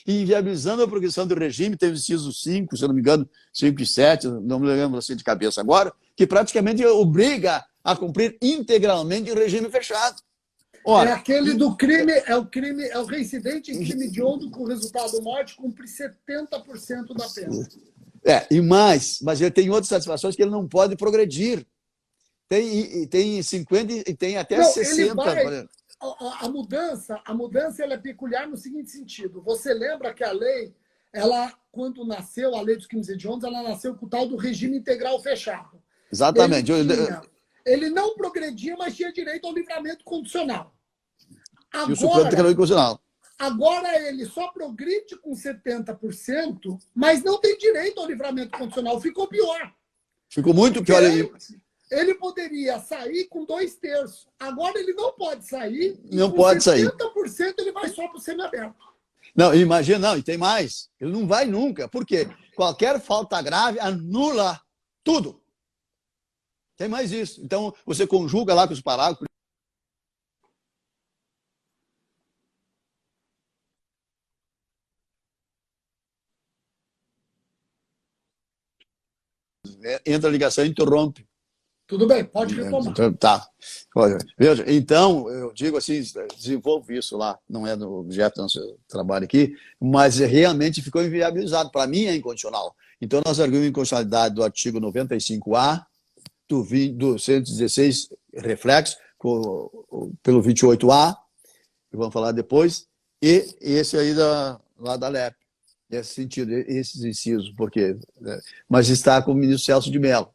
E inviabilizando a progressão do regime, tem o inciso 5, se eu não me engano, 5 e 7, não me lembro assim de cabeça agora, que praticamente obriga a cumprir integralmente o regime fechado. Ora, é aquele do crime, é o reincidente em crime hediondo com resultado morte, cumpre 70% da pena. E mais, mas ele tem outras satisfações que ele não pode progredir. Tem 50 e tem até 60. A mudança ela é peculiar no seguinte sentido. Você lembra que a lei, quando nasceu, a lei dos crimes hediondos, ela nasceu com o tal do regime integral fechado. Exatamente. Ele não progredia, mas tinha direito ao livramento condicional. E o Supremo Tribunal Constitucional. Agora ele só progride com 70%, mas não tem direito ao livramento condicional. Ficou pior. Ficou muito pior. Ele poderia sair com 2/3. Agora ele não pode sair. Não pode sair. 70% ele vai só para o semiaberto. Não, imagina, não, e tem mais. Ele não vai nunca. Por quê? Qualquer falta grave anula tudo. Tem mais isso. Então, você conjuga lá com os parágrafos. Entra a ligação e interrompe. Tudo bem, pode retomar. Tá. Veja, então, eu digo assim, desenvolvo isso lá, não é no objeto do nosso trabalho aqui, mas realmente ficou inviabilizado. Para mim é incondicional. Então, nós argumos a incondicionalidade do artigo 95A, do 116 reflexo, pelo 28A, que vamos falar depois, e esse aí lá da LEP. Nesse sentido, esses incisos, porque, né? Mas está com o ministro Celso de Mello,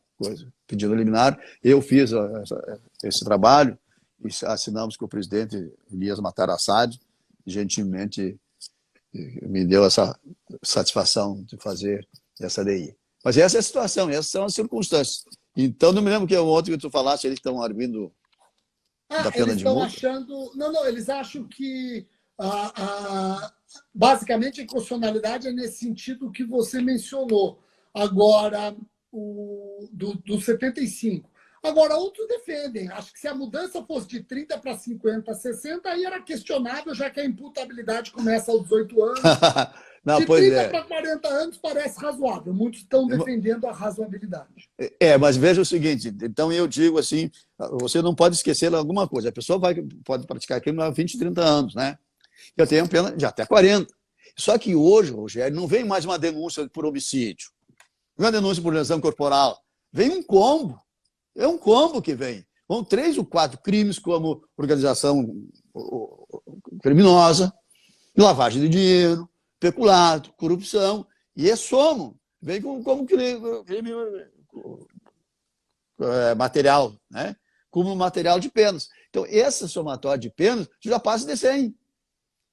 pedindo liminar. Eu fiz esse trabalho e assinamos com o presidente Elias Matarassad, gentilmente me deu essa satisfação de fazer essa lei. Mas essa é a situação, essas são as circunstâncias. Então, não me lembro que o outro que tu falaste, eles estão arguindo da pena de multa. Achando... Não, eles acham que basicamente a inconstitucionalidade é nesse sentido que você mencionou. Agora, do 75. Agora, outros defendem. Acho que se a mudança fosse de 30 para 50, 60, aí era questionável, já que a imputabilidade começa aos 18 anos. Não, de 30 para 40 anos parece razoável. Muitos estão defendendo a razoabilidade. Mas veja o seguinte, então eu digo assim, você não pode esquecer alguma coisa. A pessoa pode praticar crime há 20, 30 anos, né? Eu tenho pena de até 40. Só que hoje, Rogério, não vem mais uma denúncia por homicídio, não é uma denúncia por lesão corporal. Vem um combo. É um combo que vem. Vão 3 ou 4 crimes como organização criminosa, lavagem de dinheiro, peculato, corrupção, e é somo. Vem como crime material, né? Como material de penas. Então, essa somatória de penas já passa de 100.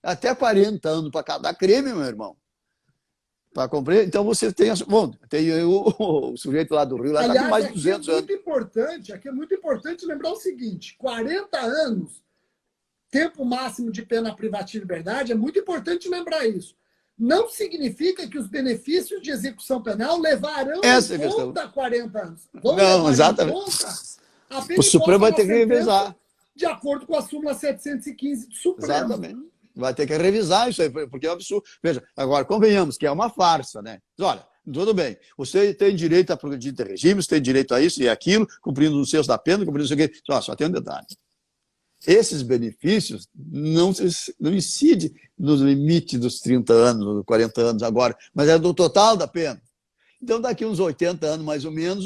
Até 40 anos para cada crime, meu irmão. Para compreender. Então, você tem... Bom, tem o sujeito lá do Rio, lá está com mais de 200 anos. Aqui é muito importante lembrar o seguinte, 40 anos, tempo máximo de pena privativa de liberdade, é muito importante lembrar isso. Não significa que os benefícios de execução penal levarão em conta 40 anos. Não, exatamente. O Supremo vai ter que revisar. De acordo com a súmula 715 do Supremo. Exatamente. Vai ter que revisar isso aí, porque é um absurdo. Veja, agora, convenhamos que é uma farsa, né? Olha, tudo bem, você tem direito a progredir de regime, você tem direito a isso e aquilo, cumprindo os seus da pena, cumprindo isso aqui. Só tem um detalhe. Esses benefícios não incidem nos limites dos 30 anos, 40 anos agora, mas é do total da pena. Então, daqui uns 80 anos, mais ou menos,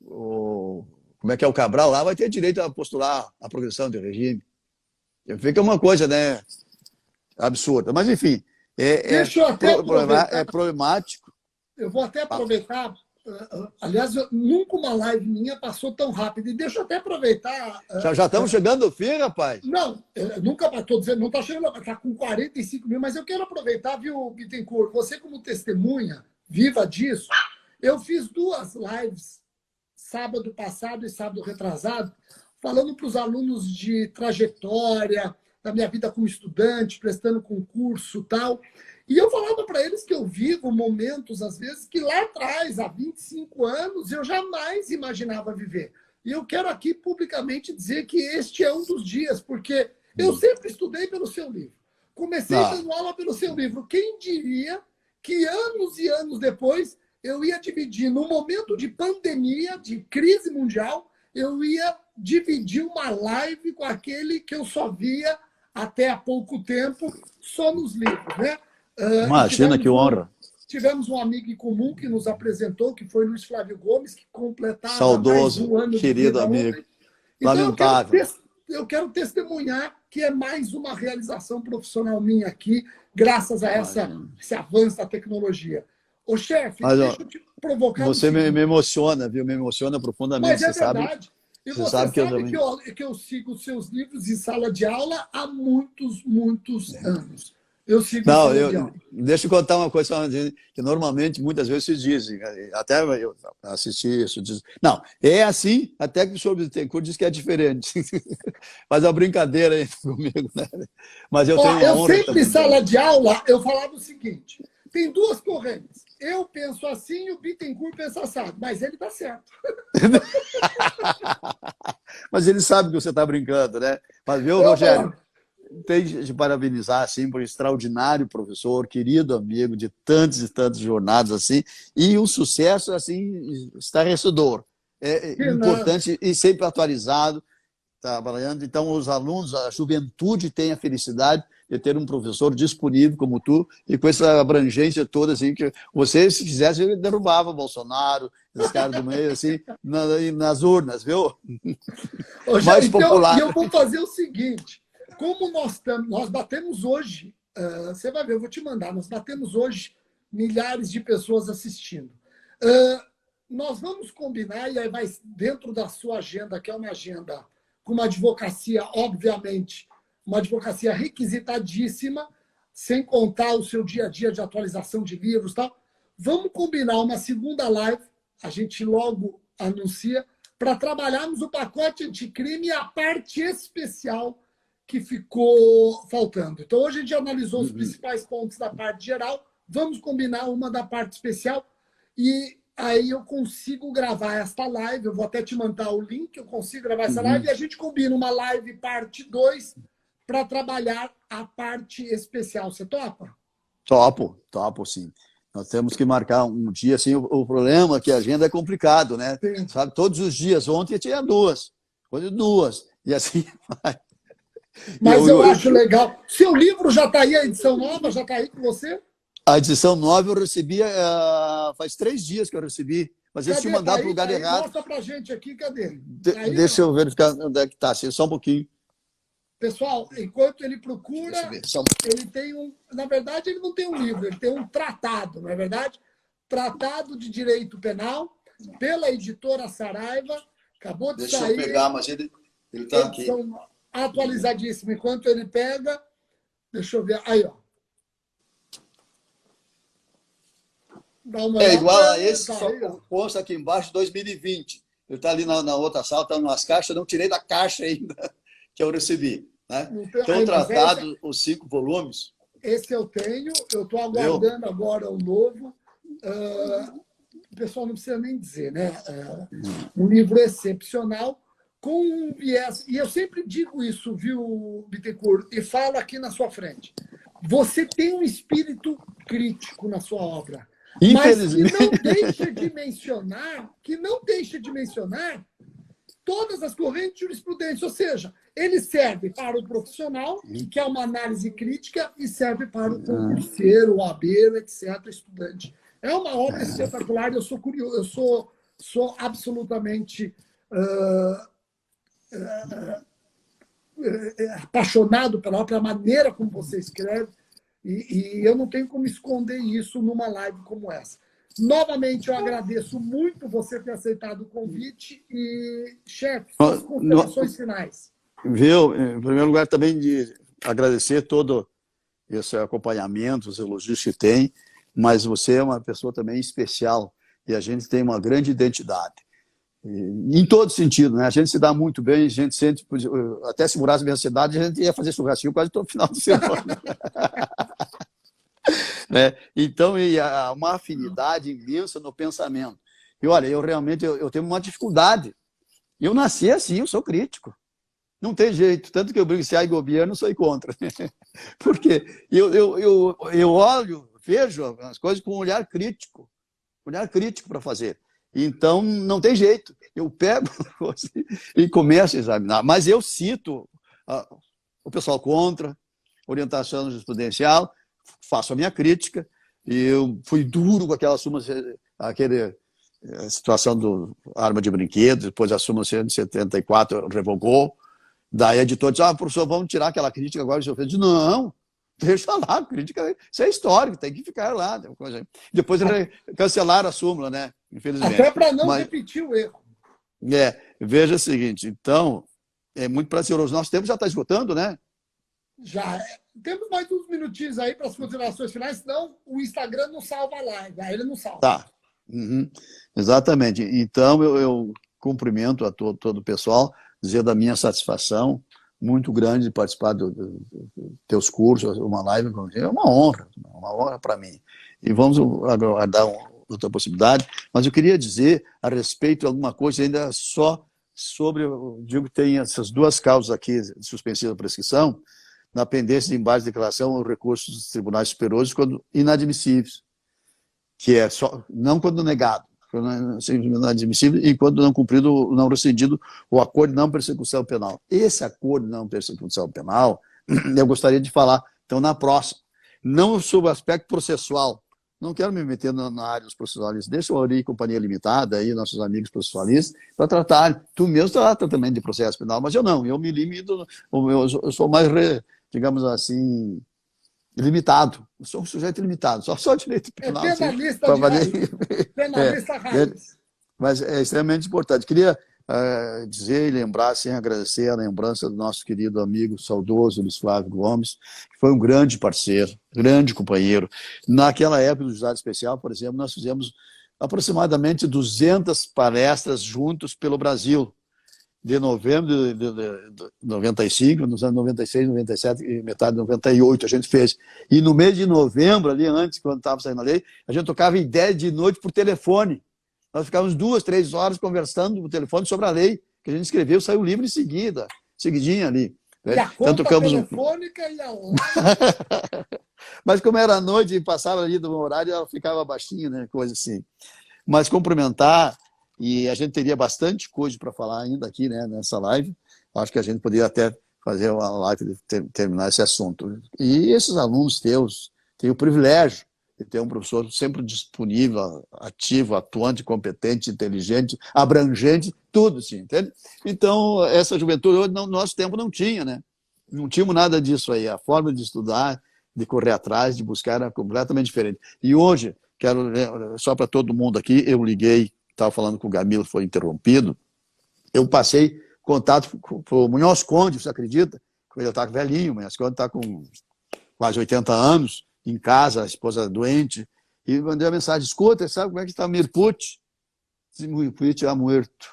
como é que é o Cabral lá, vai ter direito a postular a progressão de regime. Fica uma coisa, né, absurda. Mas, enfim, é problemático. Eu vou até aproveitar. Aliás, nunca uma live minha passou tão rápido. E deixa eu até aproveitar. Já estamos chegando ao fim, rapaz? Não, nunca estou dizendo, não está chegando, está com 45 mil, mas eu quero aproveitar, viu, Bittencourt? Você, como testemunha viva disso, eu fiz 2 lives, sábado passado e sábado retrasado, falando para os alunos de trajetória, da minha vida como estudante, prestando concurso e tal. E eu falava para eles que eu vivo momentos, às vezes, que lá atrás, há 25 anos, eu jamais imaginava viver. E eu quero aqui publicamente dizer que este é um dos dias, porque eu sempre estudei pelo seu livro. Comecei dando aula pelo seu livro. Quem diria que anos e anos depois eu ia dividir, num momento de pandemia, de crise mundial, eu ia dividir uma live com aquele que eu só via até há pouco tempo, só nos livros, né? Imagina que honra. Tivemos um amigo em comum que nos apresentou, que foi Luiz Flávio Gomes, que completava saudoso, mais um ano querido de vida amigo. ontem. Então, lamentável. Eu quero testemunhar que é mais uma realização profissional minha aqui, graças a esse avanço da tecnologia. Ô, chefe, deixa eu te provocar. Você me emociona, viu? Me emociona profundamente. Mas é verdade. Sabe? E você sabe que eu sigo os seus livros em sala de aula há muitos, muitos anos. Eu sigo em sala de aula. Deixa eu contar uma coisa que normalmente, muitas vezes, se dizem. Até eu assisti isso. Não, é assim, até que o senhor Bittencourt diz que é diferente. Faz uma brincadeira aí comigo, né? Mas eu tenho eu sempre, em sala de aula, eu falava o seguinte: tem 2 correntes. Eu penso assim e o Bittencourt pensa assado, mas ele está certo. Mas ele sabe que você está brincando, né? Mas, viu, Rogério, tem de parabenizar, assim, por um extraordinário professor, querido amigo de tantas e tantas jornadas, assim, e um sucesso, assim, estarrecedor. é importante e sempre atualizado, trabalhando. Então, os alunos, a juventude tem a felicidade de ter um professor disponível como tu e com essa abrangência toda, assim, que você, se quisesse, derrubava Bolsonaro, os caras do meio, assim, nas urnas, viu? Mais popular. E eu vou fazer o seguinte, como nós batemos hoje, você vai ver, eu vou te mandar, nós batemos hoje milhares de pessoas assistindo. Nós vamos combinar, e aí vai dentro da sua agenda, que é uma agenda com uma advocacia, obviamente, uma advocacia requisitadíssima, sem contar o seu dia a dia de atualização de livros e tal. Vamos combinar uma segunda live, a gente logo anuncia, para trabalharmos o pacote anticrime e a parte especial que ficou faltando. Então, hoje a gente analisou os principais pontos da parte geral, vamos combinar uma da parte especial e aí eu consigo gravar esta live, eu vou até te mandar o link, eu consigo gravar essa live e a gente combina uma live parte 2 para trabalhar a parte especial. Você topa? Topo, sim. Nós temos que marcar um dia, assim, o problema é que a agenda é complicado, né? Sim. Sabe, todos os dias, ontem tinha duas, e assim vai. Mas eu acho legal. Seu livro já está aí, a edição nova, já está aí com você? A edição nova eu recebi, faz 3 dias que eu recebi, mas eles tinham mandado para o lugar errado. Mostra para a gente aqui, cadê? Deixa eu verificar onde é que está, só um pouquinho. Pessoal, enquanto ele procura, ele tem na verdade, ele não tem um livro, ele tem um tratado, não é verdade? Tratado de Direito Penal, pela editora Saraiva, acabou de sair. Deixa eu pegar, mas ele está aqui. Atualizadíssimo. Enquanto ele pega, deixa eu ver, aí, ó. É igual a esse, só consta aqui embaixo, 2020. Ele está ali na outra sala, está nas caixas, não tirei da caixa ainda, que eu recebi. Né? Então, o tratado, os 5 volumes. Esse eu tenho, eu estou aguardando agora o novo. O pessoal não precisa nem dizer, né? Um livro excepcional, com um viés. E eu sempre digo isso, viu, Bittencourt? E falo aqui na sua frente. Você tem um espírito crítico na sua obra. Mas que não deixa de mencionar todas as correntes de jurisprudência, ou seja, ele serve para o profissional, que é uma análise crítica, e serve para o concurseiro, o abeiro, etc., estudante. É uma obra espetacular, eu sou curioso, eu sou absolutamente apaixonado pela obra, a maneira como você escreve, e eu não tenho como esconder isso numa live como essa. Novamente, eu agradeço muito você ter aceitado o convite e, chefe, suas considerações finais. Viu? Em primeiro lugar, também de agradecer todo esse acompanhamento, os elogios que tem, mas você é uma pessoa também especial e a gente tem uma grande identidade. Em todo sentido, né? A gente se dá muito bem, a gente sente, até se morasse na minha cidade, a gente ia fazer churrasquinho quase todo final de semana. Né? Então, há uma afinidade imensa no pensamento. E olha, eu realmente eu tenho uma dificuldade. Eu nasci assim, eu sou crítico. Não tem jeito, tanto que eu brigo se há governo, sou contra. Porque eu olho, vejo as coisas com um olhar crítico para fazer. Então, não tem jeito. Eu pego e começo a examinar. Mas eu cito o pessoal contra, orientação jurisprudencial, faço a minha crítica, e eu fui duro com aquela situação do arma de brinquedo, depois a súmula 174 revogou, daí a editora disse, professor, vamos tirar aquela crítica agora, eu disse, não, deixa lá, a crítica, isso é histórico, tem que ficar lá. Depois cancelaram a súmula, né? Infelizmente. Até para não repetir o erro. Veja o seguinte, então, é muito prazeroso. Nosso tempo já está esgotando, né? Já. Temos mais uns minutinhos aí para as considerações finais, senão o Instagram não salva a live, aí ele não salva. Tá. Exatamente. Então, eu cumprimento a todo o pessoal, dizer da minha satisfação muito grande de participar dos teus cursos, uma live, é uma honra para mim. E vamos aguardar outra possibilidade, mas eu queria dizer a respeito de alguma coisa ainda só sobre, eu digo que tem essas 2 causas aqui suspensivas da prescrição, na pendência de embate de declaração ou recursos dos tribunais superiores quando inadmissíveis, que é só, não quando negado, inadmissível enquanto não cumprido, não rescindido o acordo de não persecução penal. Esse acordo de não persecução penal, eu gostaria de falar, então, na próxima. Não sobre o aspecto processual. Não quero me meter na área dos processualistas. Deixa o Auri e Companhia Limitada, aí, nossos amigos processualistas, para tratar. Tu mesmo trata também de processo penal, mas eu não. Eu me limito, eu sou mais, digamos assim, limitado. Eu sou um sujeito limitado. Só direito penal. É penalista de raiz. Penalista raiz. Mas é extremamente importante. Queria dizer e lembrar, sem agradecer a lembrança do nosso querido amigo saudoso Luiz Flávio Gomes, que foi um grande parceiro, grande companheiro. Naquela época do Juizado Especial, por exemplo, nós fizemos aproximadamente 200 palestras juntos pelo Brasil, de novembro de 95, nos anos 96, 97 e metade de 98 a gente fez. E no mês de novembro, ali antes, quando estava saindo a lei, a gente tocava em 10 de noite por telefone. Nós ficávamos 2, 3 horas conversando no telefone sobre a lei, que a gente escreveu, saiu o livro em seguida, seguidinha ali. E a conta telefônica e a online. Mas como era à noite e passava ali do horário, ela ficava baixinha, né? Coisa assim. Mas cumprimentar, e a gente teria bastante coisa para falar ainda aqui, né, nessa live. Acho que a gente poderia até fazer uma live de terminar esse assunto. E esses alunos teus têm o privilégio de ter um professor sempre disponível, ativo, atuante, competente, inteligente, abrangente, tudo assim, entende? Então, essa juventude, hoje, no nosso tempo, não tinha, né? Não tínhamos nada disso aí. A forma de estudar, de correr atrás, de buscar era completamente diferente. E hoje, quero, só para todo mundo aqui, eu liguei, estava falando com o Gamilo, foi interrompido, eu passei contato com o Munhoz Conde, você acredita? Ele está velhinho, Munhoz Conde está com quase 80 anos, em casa, a esposa doente, e mandei a mensagem: escuta, sabe como é que está Mirput? Mirput é morto.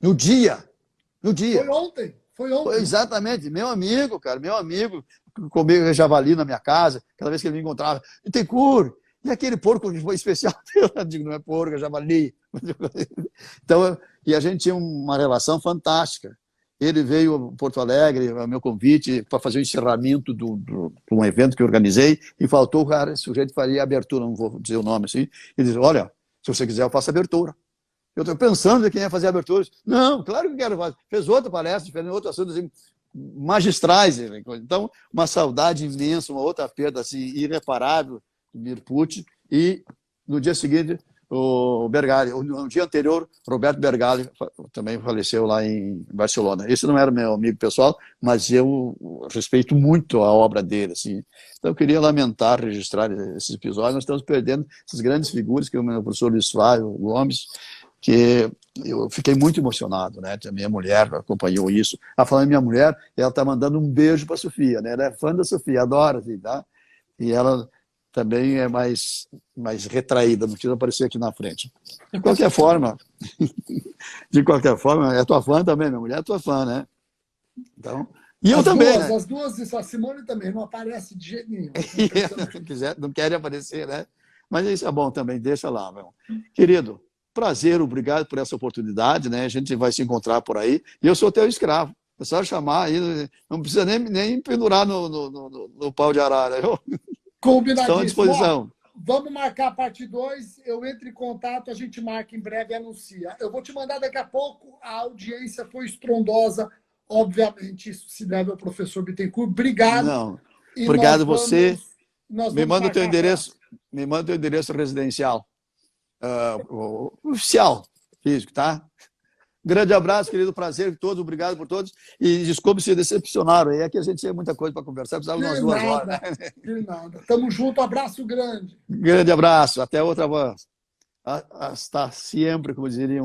No dia. Foi ontem. Exatamente, meu amigo, comia javali na minha casa, cada vez que ele me encontrava, e tem cor, e aquele porco que foi especial, eu digo, não é porco, é javali. Então, e a gente tinha uma relação fantástica. Ele veio a Porto Alegre, ao meu convite, para fazer o encerramento de um evento que eu organizei, e faltou o cara, esse sujeito faria a abertura, não vou dizer o nome assim. Ele disse: olha, se você quiser, eu faço a abertura. Eu estou pensando em quem ia fazer a abertura. Não, claro que quero fazer. Fez outra palestra, fez outro assunto assim, magistrais. Então, uma saudade imensa, uma outra perda assim, irreparável do Mirput. E no dia seguinte, o Bergali, no dia anterior, Roberto Bergali também faleceu lá em Barcelona. Esse não era meu amigo pessoal, mas eu respeito muito a obra dele. Assim. Então, eu queria lamentar, registrar esses episódios. Nós estamos perdendo essas grandes figuras, que é o meu professor Luiz Flávio Gomes, que eu fiquei muito emocionado, né? A minha mulher acompanhou isso. Falando em minha mulher, ela está mandando um beijo para a Sofia, né? Ela é fã da Sofia, adora, assim, tá? E ela também é mais retraída, não precisa aparecer aqui na frente. De qualquer forma, é tua fã também, minha mulher é tua fã, né? Então, e eu também, né? As duas, a Simone também, não aparece de jeito nenhum. Não querem aparecer, né? Mas isso é bom também, deixa lá, meu. Querido, prazer, obrigado por essa oportunidade, né? A gente vai se encontrar por aí, e eu sou teu escravo. É só chamar aí, não precisa nem pendurar no pau de arara. Combinadíssimo. Estão à disposição. Vamos marcar a parte 2, eu entro em contato, a gente marca em breve e anuncia. Eu vou te mandar daqui a pouco, a audiência foi estrondosa, obviamente isso se deve ao professor Bittencourt. Obrigado. Não, obrigado você. Me manda o teu endereço residencial, oficial, físico, tá? Grande abraço, querido, prazer por todos, obrigado por todos. E desculpe se decepcionaram, é que a gente tinha muita coisa para conversar, precisava de umas 2 horas. Né? De nada. Tamo junto, abraço grande. Grande abraço, até outra vez. Hasta sempre, como diriam.